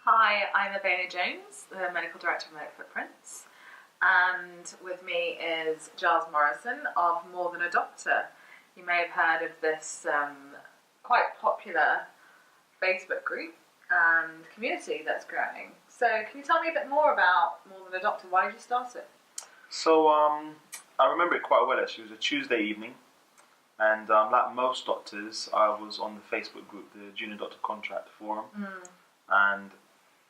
Hi, I'm Abeyna Jones, the Medical Director of Medic Footprints, and with me is Gyles Morrison of More Than a Doctor. You may have heard of this quite popular Facebook group and community that's growing. So can you tell me a bit more about More Than a Doctor? Why did you start it? So I remember it quite well actually. It was a Tuesday evening, and like most doctors, I was on the Facebook group, the Junior Doctor Contract Forum, and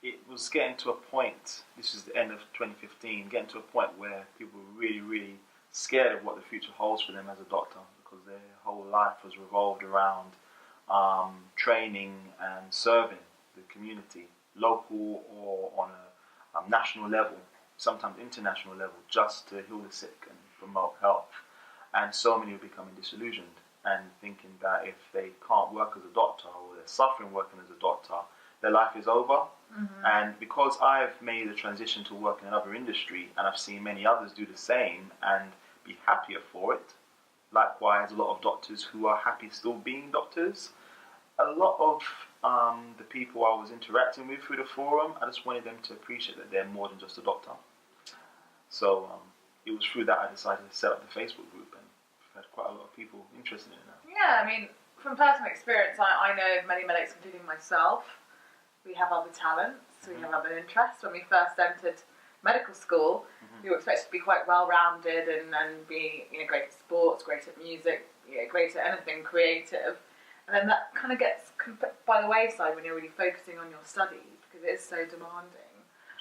it was getting to a point, this is the end of 2015, getting to a point where people were really scared of what the future holds for them as a doctor, because their whole life was revolved around training and serving the community, local or on a national level, sometimes international level, just to heal the sick and promote health. And so many were becoming disillusioned and thinking that if they can't work as a doctor or they're suffering working as a doctor, their life is over. And because I've made the transition to work in another industry, and I've seen many others do the same and be happier for it, likewise a lot of doctors who are happy still being doctors, a lot of the people I was interacting with through the forum, I just wanted them to appreciate that they're more than just a doctor. So it was through that I decided to set up the Facebook group, and we've had quite a lot of people interested in it now. Yeah, I mean, from personal experience, I know of many medics, including myself. We have other talents, we have other interests. When we first entered medical school, we were expected to be quite well-rounded and be great at sports, great at music, great at anything creative. And then that kind of gets put by the wayside when you're really focusing on your studies, because it is so demanding.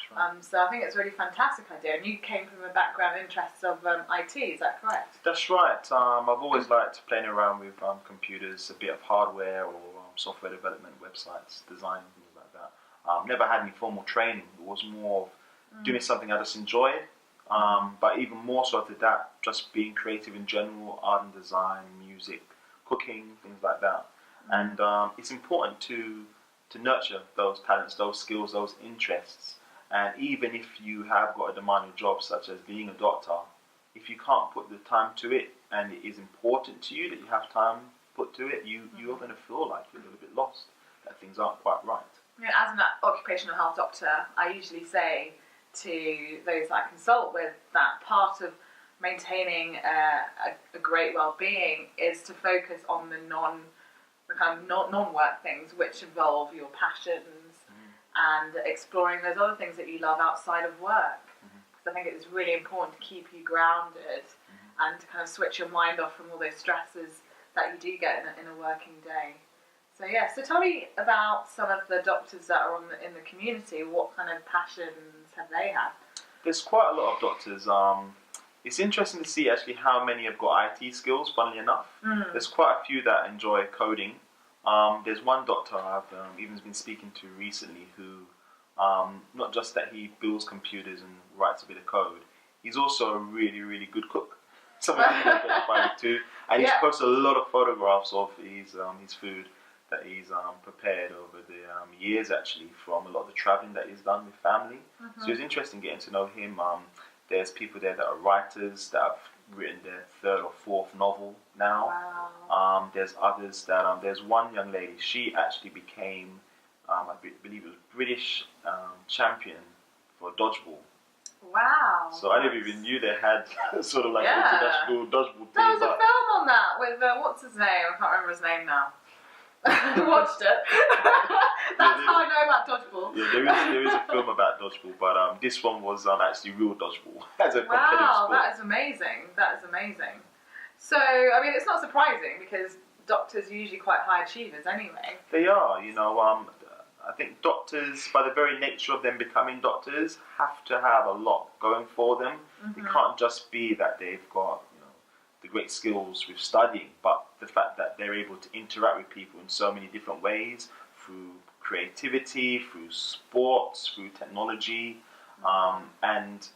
Right. So I think it's a really fantastic idea. And you came from a background interests of IT, is that correct? That's right. I've always liked playing around with computers, a bit of hardware or software development, websites, design, things like that. Never had any formal training. It was more of doing something I just enjoyed. But even more so to that, just being creative in general, art and design, music, cooking, things like that. And it's important to nurture those talents, those skills, those interests. And even if you have got a demanding job such as being a doctor, if you can't put the time to it and it is important to you that you have time put to it, you're going to feel like you're a little bit lost, that things aren't quite right. As an occupational health doctor, I usually say to those I consult with that part of maintaining a great well-being is to focus on the non-work things, which involve your passions and exploring those other things that you love outside of work. Because I think it is really important to keep you grounded and to kind of switch your mind off from all those stresses that you do get in a working day. So yeah, so tell me about some of the doctors that are in the community. What kind of passions have they had? There's quite a lot of doctors. It's interesting to see actually how many have got IT skills, funnily enough. There's quite a few that enjoy coding. There's one doctor I've even been speaking to recently who, not just that he builds computers and writes a bit of code, he's also a really good cook. Something I can identify with too. And he's posted a lot of photographs of his food that he's prepared over the years actually, from a lot of the travelling that he's done with family. So it's interesting getting to know him. There's people there that are writers that have written their third or fourth novel now. Wow. There's others that, there's one young lady, she actually became, I believe it was British champion for dodgeball. Wow. So I never even knew they had sort of like international dodgeball team. There was a film on that with, what's his name? I can't remember his name now. I watched it. That's how I know about dodgeball. Yeah, there is a film about dodgeball, but this one was actually real dodgeball as a competitive sport. That is amazing. That is amazing. So, I mean, it's not surprising because doctors are usually quite high achievers anyway. They are, I think doctors, by the very nature of them becoming doctors, have to have a lot going for them. It can't just be that they've got the great skills with studying, but the fact that they're able to interact with people in so many different ways, through creativity, through sports, through technology, and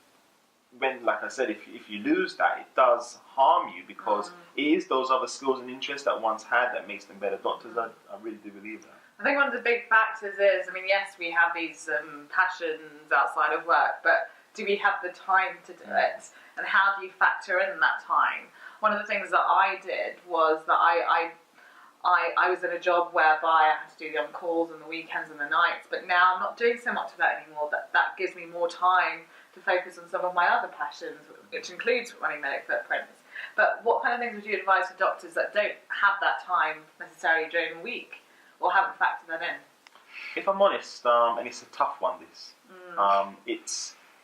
when, like I said, if you lose that, it does harm you, because it is those other skills and interests that one's had that makes them better doctors. I really do believe that. I think one of the big factors is, I mean, yes, we have these passions outside of work, but do we have the time to do it? And how do you factor in that time? One of the things that I did was that I was in a job whereby I had to do the on-calls and the weekends and the nights, but now I'm not doing so much of that anymore. That gives me more time to focus on some of my other passions, which includes running Medic Footprints. But what kind of things would you advise for doctors that don't have that time necessarily during the week or haven't factored that in? If I'm honest, and it's a tough one, this.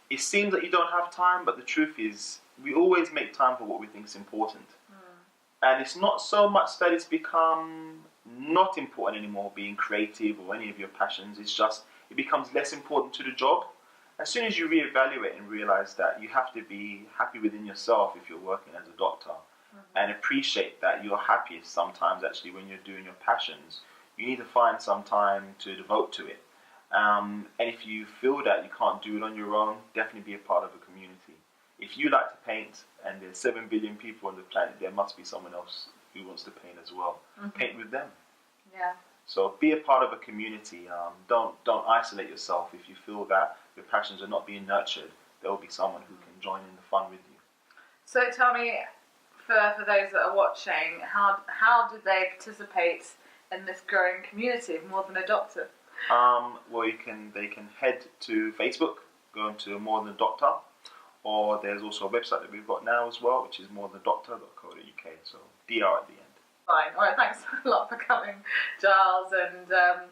It seems that you don't have time, but the truth is we always make time for what we think is important. And it's not so much that it's become not important anymore, being creative or any of your passions. It's just it becomes less important to the job. As soon as you reevaluate and realize that you have to be happy within yourself if you're working as a doctor, and appreciate that you're happiest sometimes actually when you're doing your passions, you need to find some time to devote to it. And if you feel that you can't do it on your own, definitely be a part of a community. If you like to paint and there's 7 billion people on the planet, there must be someone else who wants to paint as well. Paint with them. Yeah. So be a part of a community. Don't isolate yourself. If you feel that your passions are not being nurtured, there will be someone who can join in the fun with you. So tell me, for those that are watching, how do they participate in this growing community of More Than a Doctor? Well, they can head to Facebook, go into More Than a Doctor, or there's also a website that we've got now as well, which is morethanadoctor.co.uk. So DR at the end. Fine. All right. Thanks a lot for coming, Gyles, and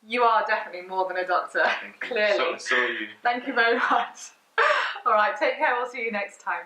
you are definitely more than a doctor. Thank you. Clearly. So are you. Thank you very much. All right. Take care. We'll see you next time.